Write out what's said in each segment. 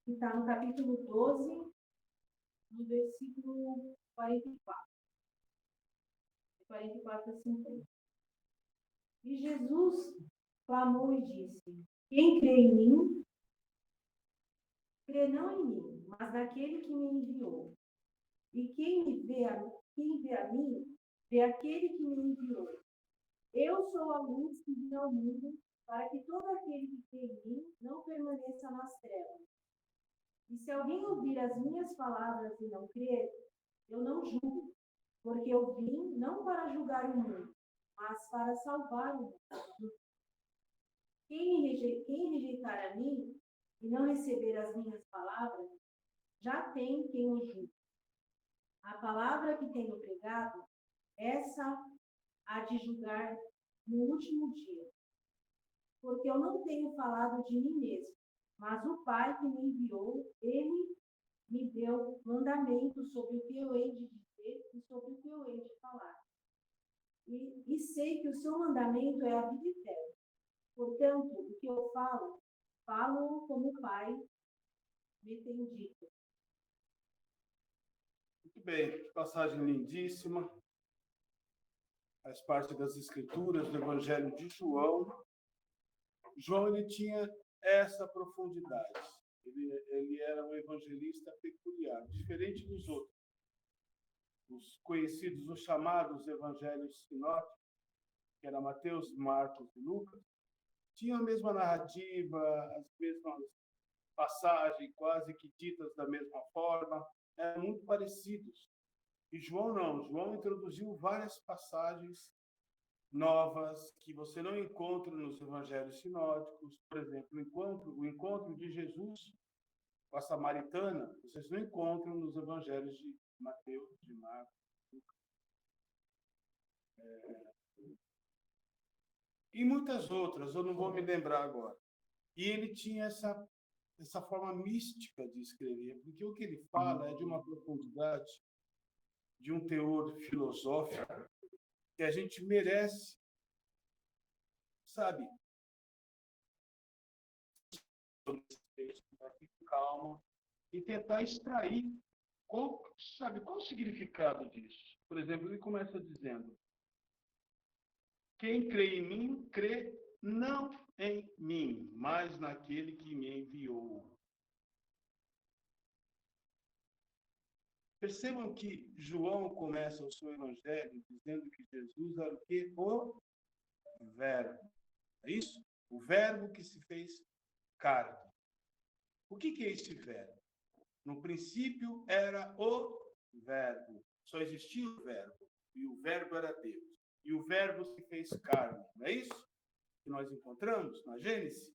que está no capítulo 12, no versículo 44. 44 a 50. E Jesus clamou e disse: quem crê em mim, crê não em mim, mas naquele que me enviou. E quem vê a mim, vê aquele que me enviou. Eu sou a luz que vim ao mundo, para que todo aquele que crê em mim não permaneça nas trevas. E se alguém ouvir as minhas palavras e não crer, eu não julgo, porque eu vim não para julgar o mundo, mas para salvar o mundo. Quem rejeitar a mim e não receber as minhas palavras, já tem quem o julgue. A palavra que tenho pregado, essa há de julgar no último dia. Porque eu não tenho falado de mim mesmo, mas o Pai que me enviou, ele me deu mandamento sobre o que eu hei de dizer e sobre o que eu hei de falar. E sei que o seu mandamento é a vida eterna. Portanto, o que eu falo, falo como o Pai me tem dito. Muito bem, passagem lindíssima. Faz parte das Escrituras, do Evangelho de João. João, ele tinha essa profundidade. Ele era um evangelista peculiar, diferente dos outros. Os conhecidos, os chamados evangelhos sinóticos, que era Mateus, Marcos e Lucas, tinham a mesma narrativa, as mesmas passagens, quase que ditas da mesma forma, eram muito parecidos. E João não. João introduziu várias passagens novas que você não encontra nos evangelhos sinóticos. Por exemplo, o encontro de Jesus com a samaritana, vocês não encontram nos evangelhos de Mateus, de Marcos, de Lucas. E muitas outras, eu não vou me lembrar agora. E ele tinha essa forma mística de escrever, porque o que ele fala é de uma profundidade, de um teor filosófico, que a gente merece, sabe, calma, e tentar extrair qual o significado disso. Por exemplo, ele começa dizendo: quem crê em mim, crê não em mim, mas naquele que me enviou. Percebam que João começa o seu evangelho dizendo que Jesus era o quê? O Verbo. É isso? O Verbo que se fez carne. O que é esse Verbo? No princípio era o Verbo. Só existia o Verbo. E o Verbo era Deus. E o Verbo se fez carne. Não é isso que nós encontramos na Gênesis?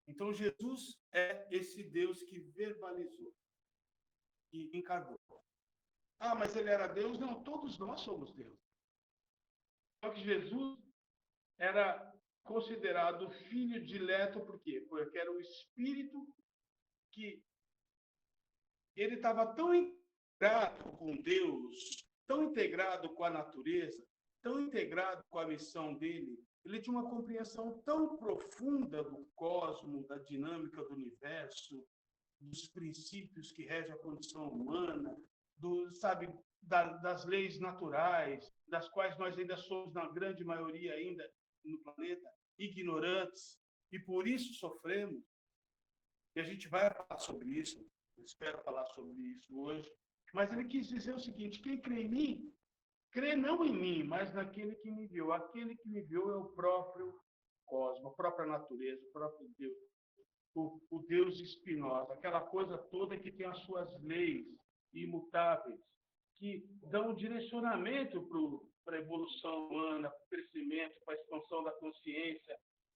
Então, Jesus é esse Deus que verbalizou, que encarnou. Ah, mas ele era Deus? Não, todos nós somos Deus. Só que Jesus era considerado filho dileto, por quê? Porque era o Espírito que ele estava tão integrado com Deus, tão integrado com a natureza, tão integrado com a missão dele, ele tinha uma compreensão tão profunda do cosmos, da dinâmica do universo, dos princípios que regem a condição humana, das leis naturais, das quais nós ainda somos, na grande maioria ainda no planeta, ignorantes, e por isso sofremos. E a gente vai falar sobre isso, eu espero falar sobre isso hoje. Mas ele quis dizer o seguinte: quem crê em mim, crê não em mim, mas naquele que me enviou. Aquele que me enviou é o próprio cosmos, a própria natureza, o próprio Deus. O Deus espinosa, aquela coisa toda que tem as suas leis imutáveis, que dão direcionamento para a evolução humana, para o crescimento, para a expansão da consciência,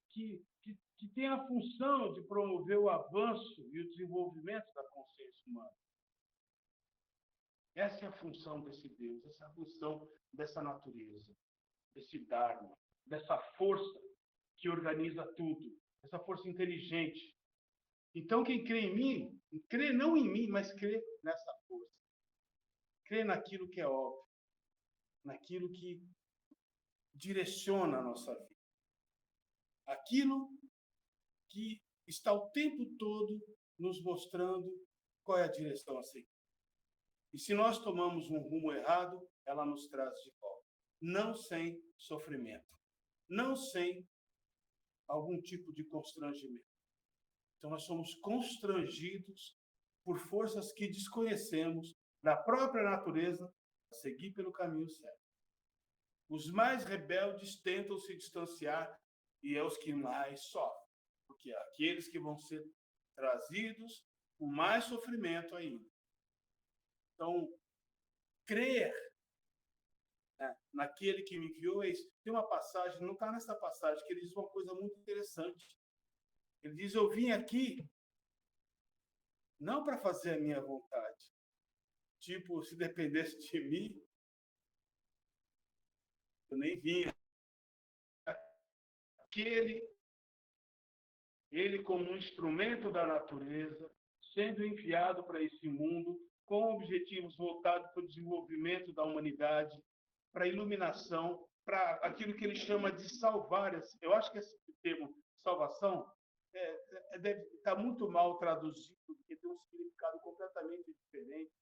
que tem a função de promover o avanço e o desenvolvimento da consciência humana. Essa é a função desse Deus, essa é a função dessa natureza, desse Dharma, dessa força que organiza tudo, essa força inteligente. Então, quem crê em mim, crê não em mim, mas crê nessa força. Crê naquilo que é óbvio, naquilo que direciona a nossa vida. Aquilo que está o tempo todo nos mostrando qual é a direção a seguir. E se nós tomamos um rumo errado, ela nos traz de volta. Não sem sofrimento, não sem algum tipo de constrangimento. Então, nós somos constrangidos por forças que desconhecemos da própria natureza a seguir pelo caminho certo. Os mais rebeldes tentam se distanciar e é os que mais sofrem, porque é aqueles que vão ser trazidos com mais sofrimento ainda. Então, crer, né, naquele que me enviou é isso. Tem uma passagem, não está nessa passagem, que ele diz uma coisa muito interessante. Ele diz, eu vim aqui não para fazer a minha vontade. Tipo, se dependesse de mim, eu nem vinha. Ele como um instrumento da natureza, sendo enviado para esse mundo, com objetivos voltados para o desenvolvimento da humanidade, para a iluminação, para aquilo que ele chama de salvar. Eu acho que esse termo salvação deve estar muito mal traduzido, porque tem um significado completamente diferente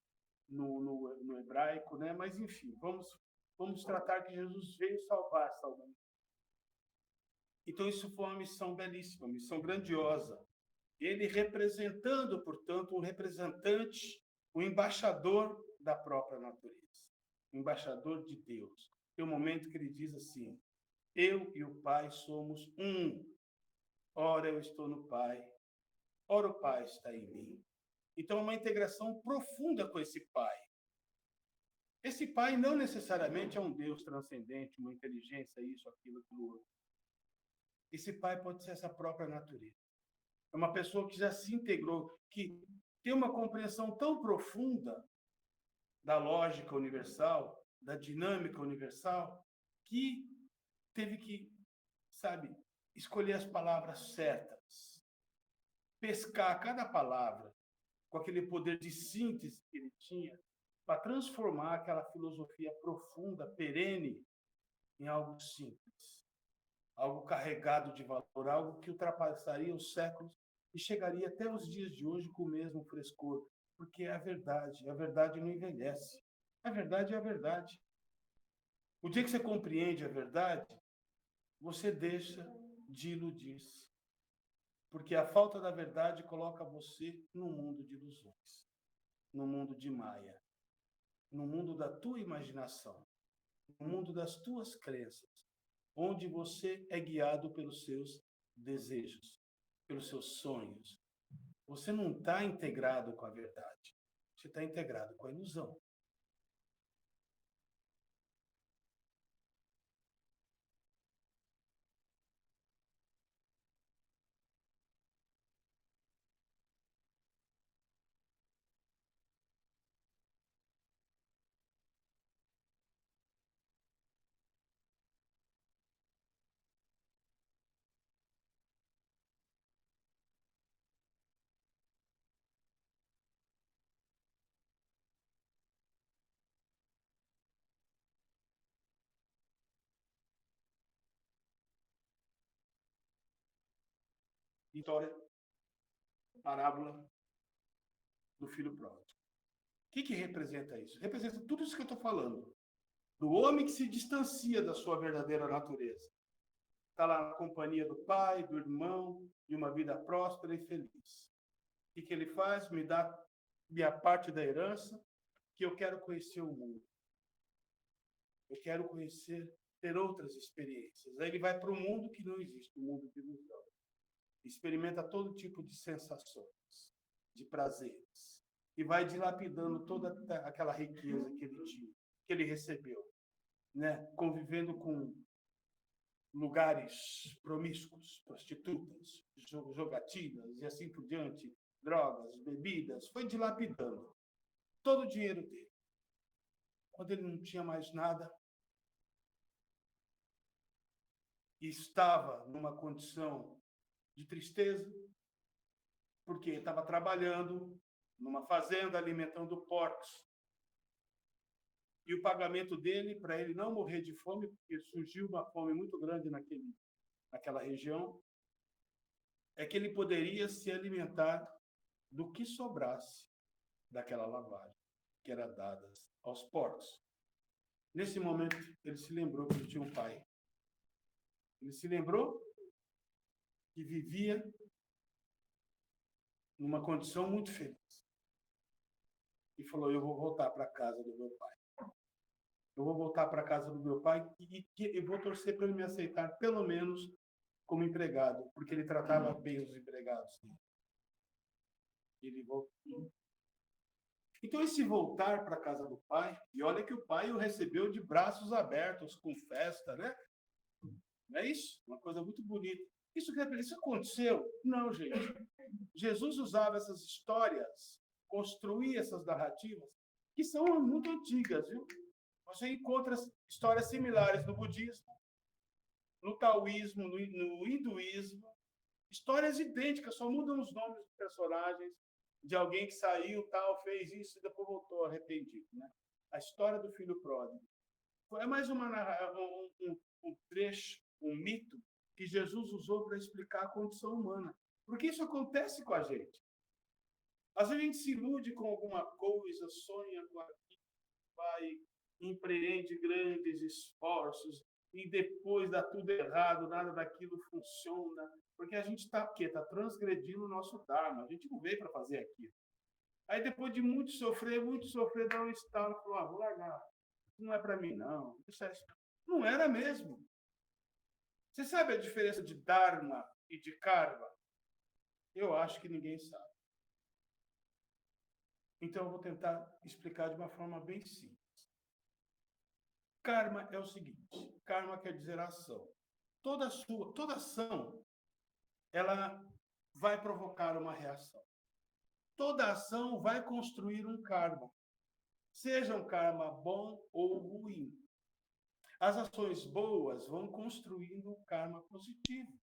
no hebraico, né? Mas, enfim, vamos tratar que Jesus veio salvar essa humanidade. Então, isso foi uma missão belíssima, uma missão grandiosa. Ele representando, portanto, um representante, um embaixador da própria natureza, um embaixador de Deus. Tem um momento que ele diz assim, eu e o Pai somos um. Ora eu estou no Pai, ora o Pai está em mim. Então, uma integração profunda com esse Pai. Esse Pai não necessariamente é um Deus transcendente, uma inteligência, isso, aquilo, aquilo outro. Esse Pai pode ser essa própria natureza. É uma pessoa que já se integrou, que tem uma compreensão tão profunda da lógica universal, da dinâmica universal, que teve que, sabe, escolher as palavras certas, pescar cada palavra com aquele poder de síntese que ele tinha, para transformar aquela filosofia profunda, perene, em algo simples, algo carregado de valor, algo que ultrapassaria os séculos e chegaria até os dias de hoje com o mesmo frescor, porque é a verdade não envelhece. A verdade é a verdade. O dia que você compreende a verdade, você deixa de iludir-se, porque a falta da verdade coloca você num mundo de ilusões, num mundo de maia, no mundo da tua imaginação, no mundo das tuas crenças, onde você é guiado pelos seus desejos, pelos seus sonhos. Você não está integrado com a verdade, você está integrado com a ilusão. História, parábola do filho pródigo. O que representa isso? Representa tudo isso que eu estou falando. Do homem que se distancia da sua verdadeira natureza. Está lá na companhia do pai, do irmão, de uma vida próspera e feliz. O que ele faz? Me dá minha parte da herança, que eu quero conhecer o mundo. Eu quero conhecer, ter outras experiências. Aí ele vai para um mundo que não existe, um mundo de ilusão. Experimenta todo tipo de sensações, de prazeres. E vai dilapidando toda aquela riqueza que ele tinha, que ele recebeu, né? Convivendo com lugares promíscuos, prostitutas, jogatinas e assim por diante, drogas, bebidas, foi dilapidando todo o dinheiro dele. Quando ele não tinha mais nada, e estava numa condição de tristeza, porque estava trabalhando numa fazenda, alimentando porcos. E o pagamento dele, para ele não morrer de fome, porque surgiu uma fome muito grande naquela região, é que ele poderia se alimentar do que sobrasse daquela lavagem que era dada aos porcos. Nesse momento, ele se lembrou que ele tinha um pai. Ele se lembrou que vivia numa condição muito feliz. E falou, eu vou voltar para a casa do meu pai. Eu vou voltar para a casa do meu pai e eu vou torcer para ele me aceitar, pelo menos, como empregado, porque ele tratava bem os empregados. Ele voltou. Então, esse voltar para a casa do pai, e olha que o pai o recebeu de braços abertos, com festa, né? Não é isso? Uma coisa muito bonita. Isso aconteceu? Não, gente. Jesus usava essas histórias, construía essas narrativas, que são muito antigas, viu? Você encontra histórias similares no budismo, no taoísmo, no hinduísmo, histórias idênticas, só mudam os nomes dos personagens, de alguém que saiu, tal, fez isso e depois voltou arrependido, né? A história do filho pródigo. É mais um trecho, um mito que Jesus usou para explicar a condição humana. Porque isso acontece com a gente. Às vezes a gente se ilude com alguma coisa, sonha com aquilo, vai, empreende grandes esforços e depois dá tudo errado, nada daquilo funciona, porque a gente está transgredindo o nosso Dharma, a gente não veio para fazer aquilo. Aí depois de muito sofrer, dá um estalo, falou, vou largar, não é para mim não, não era mesmo. Você sabe a diferença de Dharma e de Karma? Eu acho que ninguém sabe. Então eu vou tentar explicar de uma forma bem simples. Karma é o seguinte, karma quer dizer ação. Toda ação, ela vai provocar uma reação. Toda ação vai construir um karma. Seja um karma bom ou ruim. As ações boas vão construindo um karma positivo.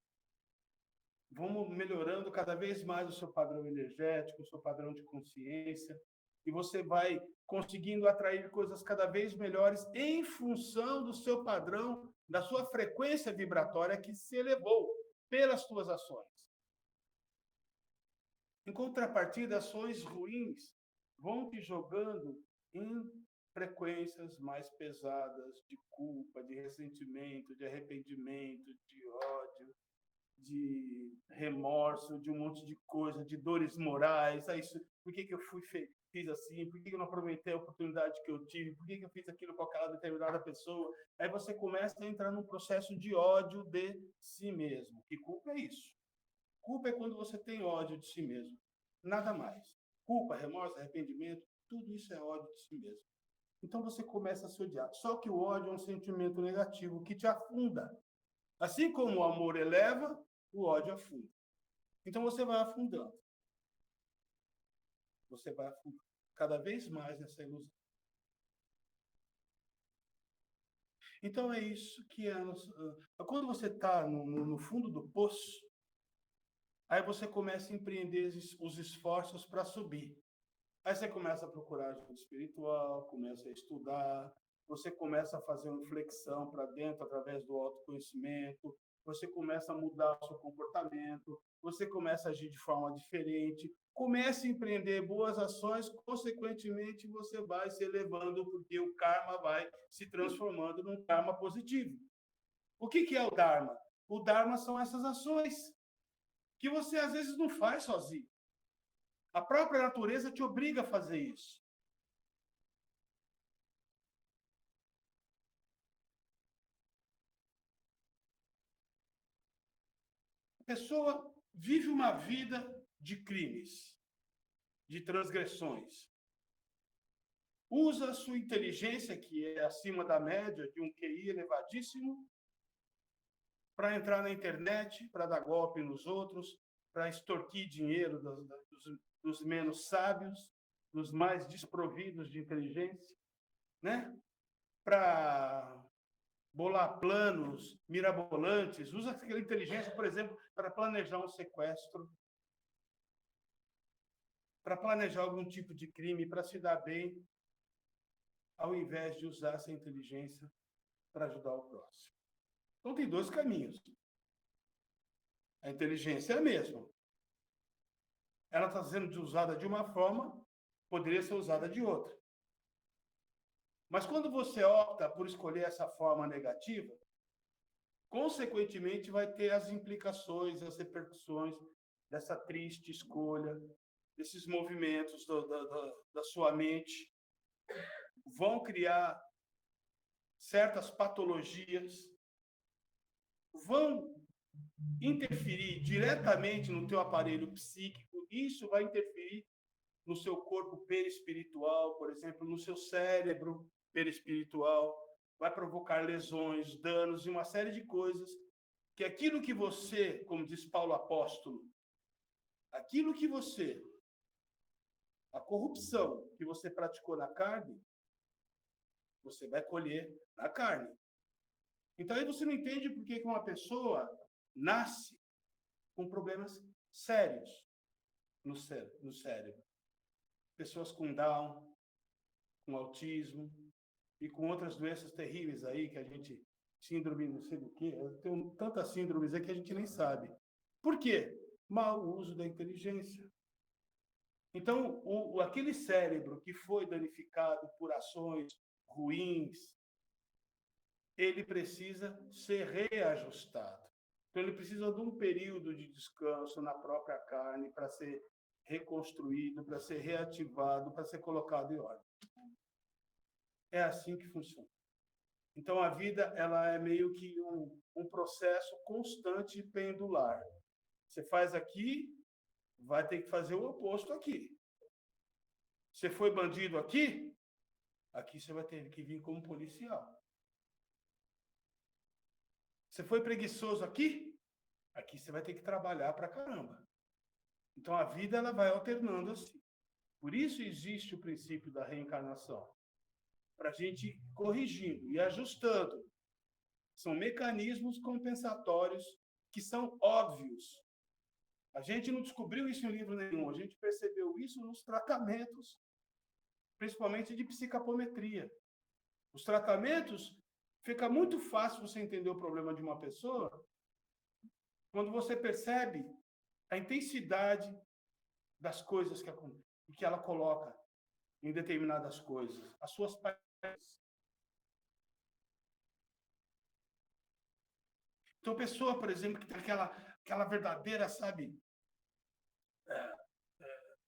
Vão melhorando cada vez mais o seu padrão energético, o seu padrão de consciência, e você vai conseguindo atrair coisas cada vez melhores em função do seu padrão, da sua frequência vibratória que se elevou pelas suas ações. Em contrapartida, ações ruins vão te jogando em frequências mais pesadas de culpa, de ressentimento, de arrependimento, de ódio, de remorso, de um monte de coisa, de dores morais. Por que eu fiz assim? Por que eu não aproveitei a oportunidade que eu tive? Por que eu fiz aquilo com aquela determinada pessoa? Aí você começa a entrar num processo de ódio de si mesmo. Que culpa é isso? Culpa é quando você tem ódio de si mesmo. Nada mais. Culpa, remorso, arrependimento, tudo isso é ódio de si mesmo. Então você começa a se odiar. Só que o ódio é um sentimento negativo que te afunda. Assim como o amor eleva, o ódio afunda. Então você vai afundando. Você vai afundando cada vez mais nessa ilusão. Então é isso que é... Quando você está no fundo do poço, aí você começa a empreender os esforços para subir. Aí você começa a procurar ajuda espiritual, começa a estudar, você começa a fazer uma flexão para dentro através do autoconhecimento, você começa a mudar o seu comportamento, você começa a agir de forma diferente, começa a empreender boas ações, consequentemente você vai se elevando, porque o karma vai se transformando num karma positivo. O que é o Dharma? O Dharma são essas ações que você às vezes não faz sozinho. A própria natureza te obriga a fazer isso. A pessoa vive uma vida de crimes, de transgressões. Usa a sua inteligência, que é acima da média, de um QI elevadíssimo, para entrar na internet, para dar golpe nos outros, para extorquir dinheiro dos menos sábios, dos mais desprovidos de inteligência, né? Para bolar planos mirabolantes, usa aquela inteligência, por exemplo, para planejar um sequestro, para planejar algum tipo de crime, para se dar bem, ao invés de usar essa inteligência para ajudar o próximo. Então, tem dois caminhos. A inteligência é a mesma. ela está sendo usada de uma forma, poderia ser usada de outra. Mas quando você opta por escolher essa forma negativa, consequentemente vai ter as implicações, as repercussões dessa triste escolha, desses movimentos da sua mente, vão criar certas patologias, vão interferir diretamente no teu aparelho psíquico, isso vai interferir no seu corpo perispiritual, por exemplo, no seu cérebro perispiritual, vai provocar lesões, danos e uma série de coisas que aquilo que você, como diz Paulo apóstolo, aquilo que você, a corrupção que você praticou na carne, você vai colher na carne. Então aí você não entende por que uma pessoa nasce com problemas sérios no cérebro. Pessoas com Down, com autismo e com outras doenças terríveis aí que a gente, síndrome não sei do quê, tem tantas síndromes aí que a gente nem sabe. Por quê? Mau uso da inteligência. Então, aquele cérebro que foi danificado por ações ruins, ele precisa ser reajustado. Então, ele precisa de um período de descanso na própria carne para ser reconstruído, para ser reativado, para ser colocado em ordem. É assim que funciona. Então, a vida ela é meio que um processo constante e pendular. Você faz aqui, vai ter que fazer o oposto aqui. Você foi bandido aqui, aqui você vai ter que vir como policial. Você foi preguiçoso aqui, aqui você vai ter que trabalhar pra caramba. Então a vida ela vai alternando assim. Por isso existe o princípio da reencarnação, para a gente ir corrigindo e ajustando. São mecanismos compensatórios que são óbvios. A gente não descobriu isso em livro nenhum, a gente percebeu isso nos tratamentos, principalmente de psicometria. Os tratamentos, fica muito fácil você entender o problema de uma pessoa quando você percebe a intensidade das coisas que ela coloca em determinadas coisas, as suas paixões. Então, pessoa, por exemplo, que tem aquela verdadeira, sabe,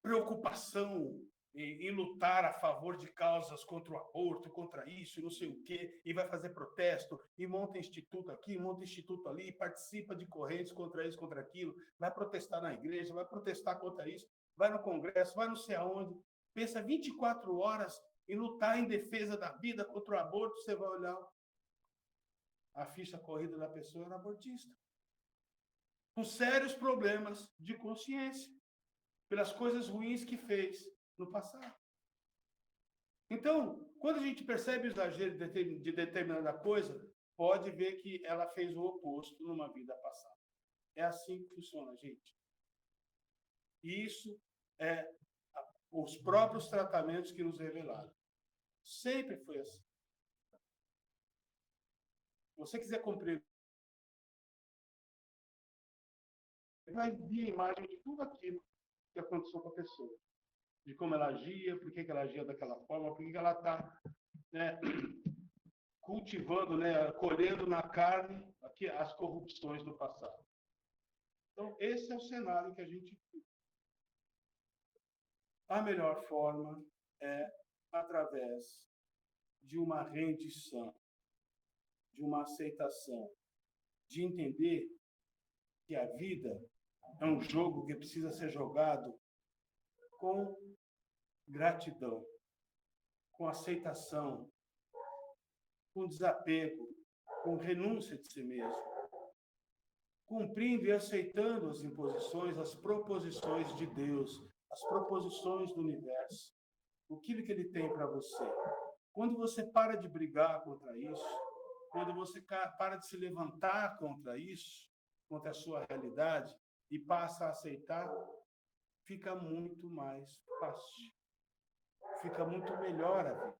preocupação em lutar a favor de causas contra o aborto, contra isso, não sei o quê, e vai fazer protesto, e monta instituto aqui, monta instituto ali, participa de correntes contra isso, contra aquilo, vai protestar na igreja, vai protestar contra isso, vai no congresso, vai não sei aonde, pensa 24 horas em lutar em defesa da vida contra o aborto, você vai olhar a ficha corrida da pessoa era abortista, com sérios problemas de consciência, pelas coisas ruins que fez no passado. Então, quando a gente percebe o exagero de determinada coisa, pode ver que ela fez o oposto numa vida passada. É assim que funciona, gente. E isso é os próprios tratamentos que nos revelaram. Sempre foi assim. Se você quiser compreender, vai vir a imagem de tudo aquilo que aconteceu com a pessoa. De como ela agia, por que ela agia daquela forma, por que ela está, né, cultivando, né, colhendo na carne aqui as corrupções do passado. Então, esse é o cenário que a gente vive. A melhor forma é através de uma rendição, de uma aceitação, de entender que a vida é um jogo que precisa ser jogado com gratidão, com aceitação, com desapego, com renúncia de si mesmo, cumprindo e aceitando as imposições, as proposições de Deus, as proposições do universo, aquilo que ele tem para você. Quando você para de brigar contra isso, quando você para de se levantar contra isso, contra a sua realidade, e passa a aceitar, fica muito mais fácil. Fica muito melhor a vida.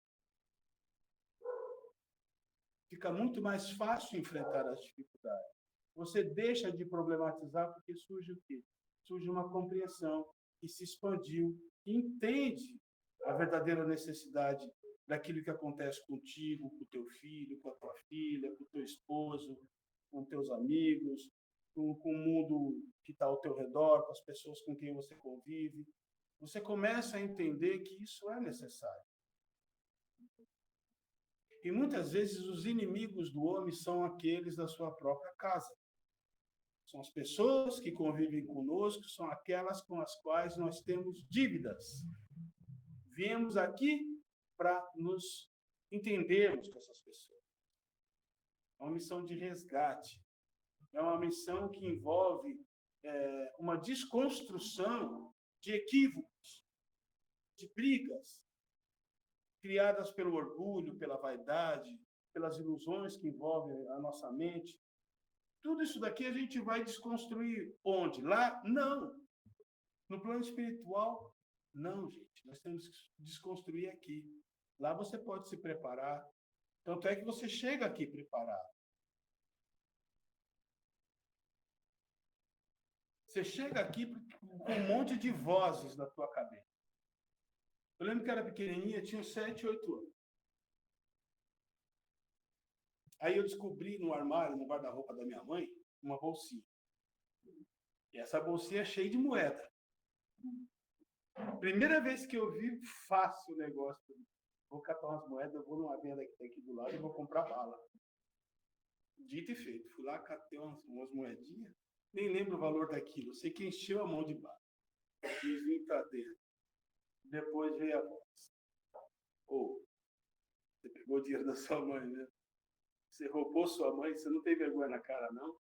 Fica muito mais fácil enfrentar as dificuldades. Você deixa de problematizar porque surge o quê? Surge uma compreensão que se expandiu, que entende a verdadeira necessidade daquilo que acontece contigo, com o teu filho, com a tua filha, com o teu esposo, com teus amigos, com o mundo que está ao teu redor, com as pessoas com quem você convive. Você começa a entender que isso é necessário. E muitas vezes os inimigos do homem são aqueles da sua própria casa. São as pessoas que convivem conosco, são aquelas com as quais nós temos dívidas. Viemos aqui para nos entendermos com essas pessoas. É uma missão de resgate. É uma missão que envolve uma desconstrução de equívocos, de brigas, criadas pelo orgulho, pela vaidade, pelas ilusões que envolvem a nossa mente. Tudo isso daqui a gente vai desconstruir onde? Lá? Não. No plano espiritual, não, gente. Nós temos que desconstruir aqui. Lá você pode se preparar. Tanto é que você chega aqui preparado. Você chega aqui com um monte de vozes na tua cabeça. Eu lembro que era pequenininha, tinha 7, 8 anos. Aí eu descobri no armário, no guarda-roupa da minha mãe, uma bolsinha. E essa bolsinha é cheia de moeda. Primeira vez que eu vi, faço o negócio. Vou catar umas moedas, eu vou numa venda que tem aqui do lado e vou comprar bala. Dito e feito. Fui lá, catei umas moedinhas. Nem lembro o valor daquilo. Eu sei que encheu a mão de bala. Fiz vim pra dentro. Depois veio a voz. Você pegou o dinheiro da sua mãe, né? Você roubou sua mãe, você não tem vergonha na cara, não?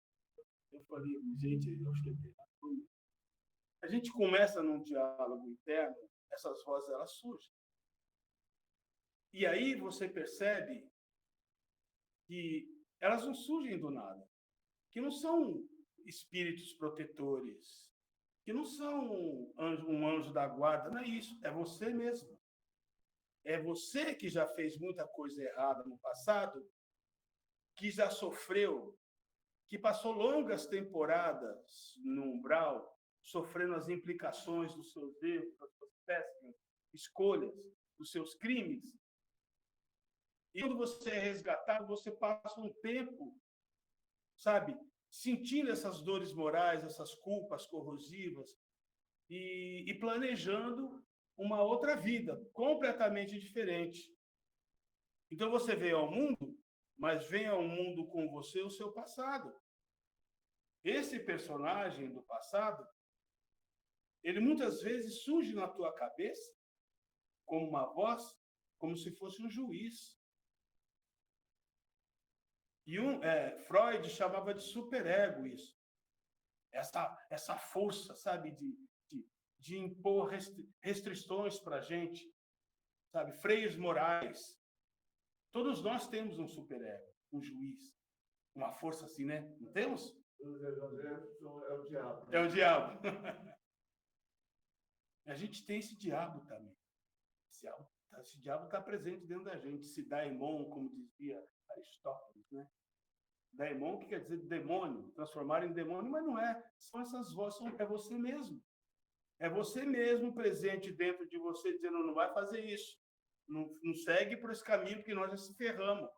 Eu falei, gente, eu acho que é errado. A gente começa num diálogo interno, essas vozes, elas surgem. E aí você percebe que elas não surgem do nada, que não são espíritos protetores, que não são um anjo da guarda, não é isso, é você mesmo. É você que já fez muita coisa errada no passado, que já sofreu, que passou longas temporadas no umbral, sofrendo as implicações dos seus erros, das suas péssimas escolhas, dos seus crimes. E quando você é resgatado, você passa um tempo, sabe, sentindo essas dores morais, essas culpas corrosivas e planejando uma outra vida completamente diferente. Então você veio ao mundo, mas vem ao mundo com você o seu passado. Esse personagem do passado, ele muitas vezes surge na tua cabeça como uma voz, como se fosse um juiz. E Freud chamava de superego isso. Essa força, sabe, de impor restrições para a gente, sabe, freios morais. Todos nós temos um superego, um juiz, uma força assim, né? Não temos? É o diabo. É o diabo. A gente tem esse diabo também. Esse diabo está presente dentro da gente. Esse daimon, como dizia Aristóteles, né? Daimon, que quer dizer demônio, transformar em demônio, mas não é. São essas vozes, é você mesmo. É você mesmo presente dentro de você, dizendo, não vai fazer isso. Não segue por esse caminho, porque nós já se ferramos.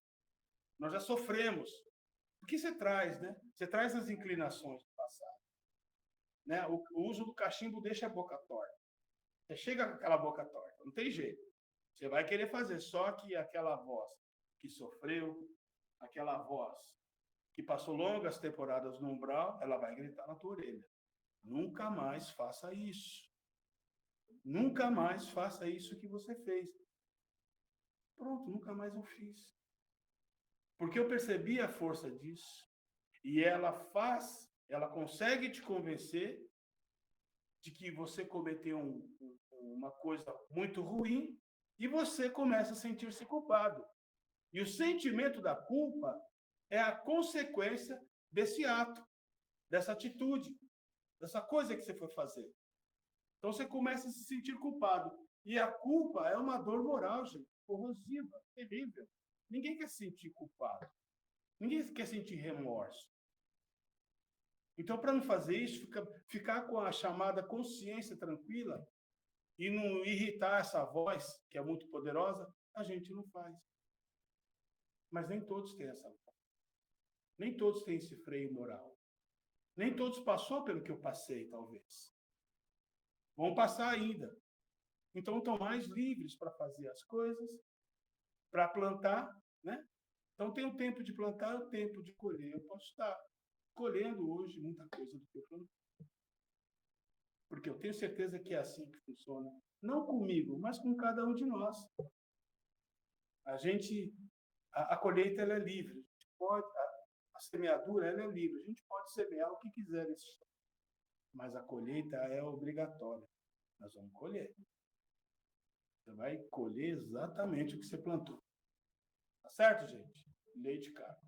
Nós já sofremos. O que você traz, né? Você traz as inclinações do passado. Né? O uso do cachimbo deixa a boca torta. Você chega com aquela boca torta, não tem jeito. Você vai querer fazer, só que aquela voz que sofreu, aquela voz que passou longas temporadas no umbral, ela vai gritar na tua orelha. Nunca mais faça isso. Nunca mais faça isso que você fez. Pronto, nunca mais eu fiz. Porque eu percebi a força disso. E ela consegue te convencer de que você cometeu uma coisa muito ruim e você começa a sentir-se culpado. E o sentimento da culpa é a consequência desse ato, dessa atitude, dessa coisa que você foi fazer. Então você começa a se sentir culpado. E a culpa é uma dor moral, gente, corrosiva, terrível. Ninguém quer se sentir culpado. Ninguém quer sentir remorso. Então, para não fazer isso, ficar com a chamada consciência tranquila e não irritar essa voz, que é muito poderosa, a gente não faz. Mas nem todos têm essa voz. Nem todos têm esse freio moral. Nem todos passou pelo que eu passei, talvez. Vão passar ainda. Então, estão mais livres para fazer as coisas, para plantar, né? Então, tem o tempo de plantar e o tempo de colher. Eu posso estar colhendo hoje muita coisa do que eu plantei. Porque eu tenho certeza que é assim que funciona. Não comigo, mas com cada um de nós. A colheita ela é livre. A semeadura ela é livre. A gente pode semear o que quiser nesse chão. Mas a colheita é obrigatória. Nós vamos colher. Você vai colher exatamente o que você plantou. Tá certo, gente? Lei de cá.